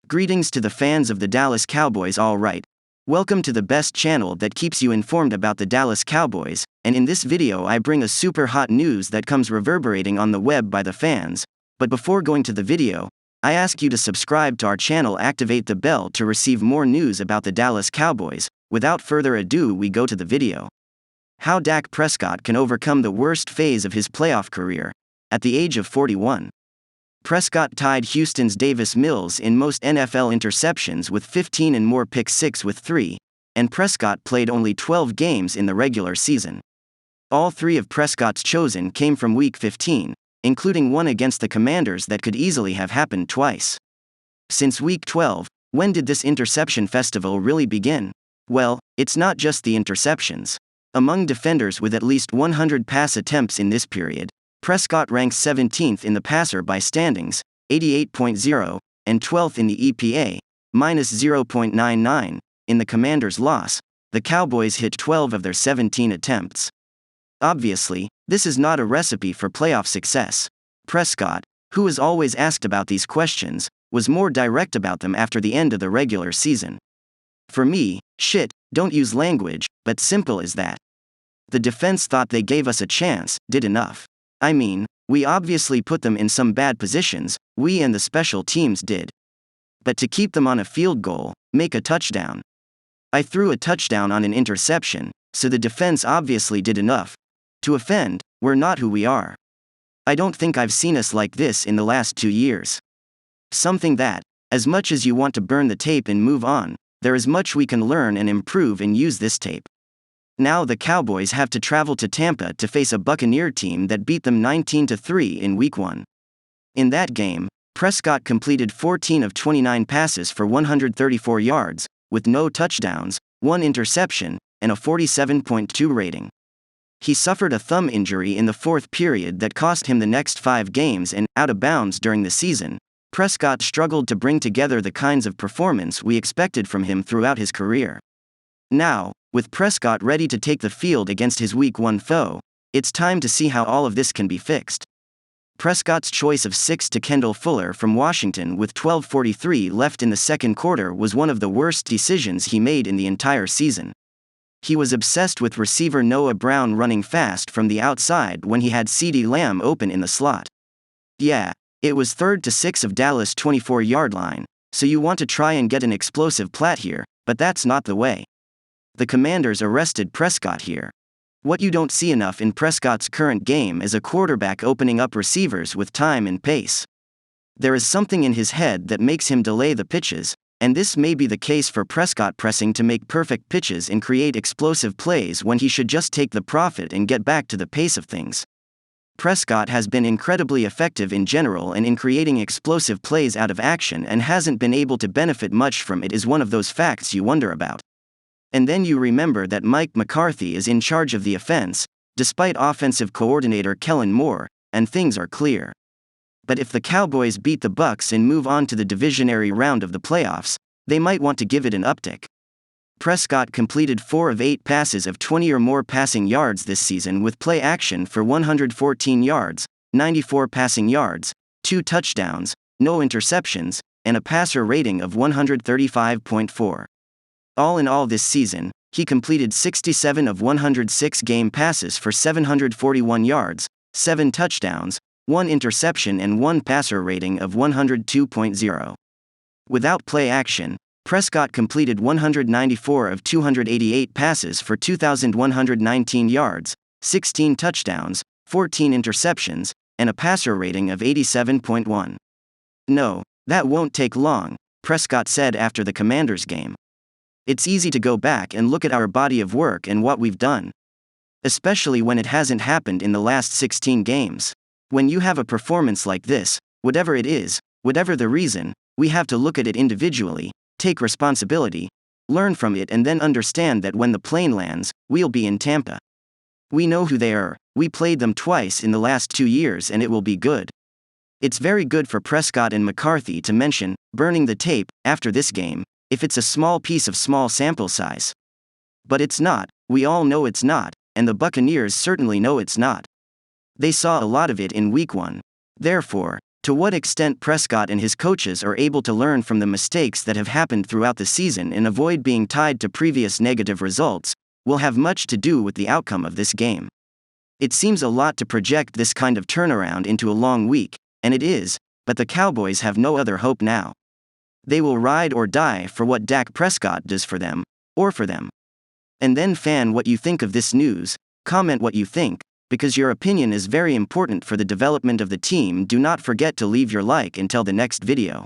Greetings to the fans of the Dallas Cowboys. Alright. Welcome to the best channel that keeps you informed about the Dallas Cowboys, and in this video I bring a super hot news that comes reverberating on the web by the fans. But before going to the video, I ask you to subscribe to our channel, activate the bell to receive more news about the Dallas Cowboys. Without further ado, we go to the video. How Dak Prescott can overcome the worst phase of his playoff career. At the age of 41. Prescott tied Houston's Davis Mills in most NFL interceptions with 15 and more pick six with 3, and Prescott played only 12 games in the regular season. All three of Prescott's chosen came from Week 15, including one against the Commanders that could easily have happened twice. Since Week 12, when did this interception festival really begin? Well, it's not just the interceptions. Among defenders with at least 100 pass attempts in this period, Prescott ranks 17th in the passer by standings, 88.0, and 12th in the EPA, minus 0.99. In the Commanders' loss, the Cowboys hit 12 of their 17 attempts. Obviously, this is not a recipe for playoff success. Prescott, who is always asked about these questions, was more direct about them after the end of the regular season. For me, don't use language, but simple as that. The defense thought they gave us a chance, did enough. I mean, we obviously put them in some bad positions, we and the special teams did. But to keep them on a field goal, make a touchdown. I threw a touchdown on an interception, so the defense obviously did enough. To offend, we're not who we are. I don't think I've seen us like this in the last 2 years. Something that, as much as you want to burn the tape and move on, there is much we can learn and improve and use this tape. Now the Cowboys have to travel to Tampa to face a Buccaneer team that beat them 19-3 in Week 1. In that game, Prescott completed 14 of 29 passes for 134 yards, with no touchdowns, 1 interception, and a 47.2 rating. He suffered a thumb injury in the fourth period that cost him the next 5 games, and, out of bounds during the season, Prescott struggled to bring together the kinds of performance we expected from him throughout his career. Now, with Prescott ready to take the field against his Week 1 foe, it's time to see how all of this can be fixed. Prescott's choice of 6 to Kendall Fuller from Washington with 12:43 left in the second quarter was one of the worst decisions he made in the entire season. He was obsessed with receiver Noah Brown running fast from the outside when he had CeeDee Lamb open in the slot. Yeah, it was 3rd to 6 of Dallas' 24-yard line, so you want to try and get an explosive plat here, but that's not the way. The Commanders arrested Prescott here. What you don't see enough in Prescott's current game is a quarterback opening up receivers with time and pace. There is something in his head that makes him delay the pitches, and this may be the case for Prescott, pressing to make perfect pitches and create explosive plays when he should just take the profit and get back to the pace of things. Prescott has been incredibly effective in general and in creating explosive plays out of action, and hasn't been able to benefit much from it. Is one of those facts you wonder about. And then you remember that Mike McCarthy is in charge of the offense, despite offensive coordinator Kellen Moore, and things are clear. But if the Cowboys beat the Bucs and move on to the divisionary round of the playoffs, they might want to give it an uptick. Prescott completed 4 of 8 passes of 20 or more passing yards this season with play action for 114 yards, 94 passing yards, 2 touchdowns, no interceptions, and a passer rating of 135.4. All in all this season, he completed 67 of 106 game passes for 741 yards, 7 touchdowns, 1 interception and 1 passer rating of 102.0. Without play action, Prescott completed 194 of 288 passes for 2,119 yards, 16 touchdowns, 14 interceptions, and a passer rating of 87.1. No, that won't take long, Prescott said after the Commanders game. It's easy to go back and look at our body of work and what we've done. Especially when it hasn't happened in the last 16 games. When you have a performance like this, whatever it is, whatever the reason, we have to look at it individually, take responsibility, learn from it, and then understand that when the plane lands, we'll be in Tampa. We know who they are, we played them twice in the last 2 years, and it will be good. It's very good for Prescott and McCarthy to mention burning the tape after this game, if it's a small piece of small sample size. But it's not, we all know it's not, and the Buccaneers certainly know it's not. They saw a lot of it in Week 1. Therefore, To what extent Prescott and his coaches are able to learn from the mistakes that have happened throughout the season and avoid being tied to previous negative results will have much to do with the outcome of this game. It seems a lot to project this kind of turnaround into a long week, and it is, but the Cowboys have no other hope now. They will ride or die for what Dak Prescott does for them, or for them. And then fan what you think of this news, comment what you think, because your opinion is very important for the development of the team. Do not forget to leave your like until the next video.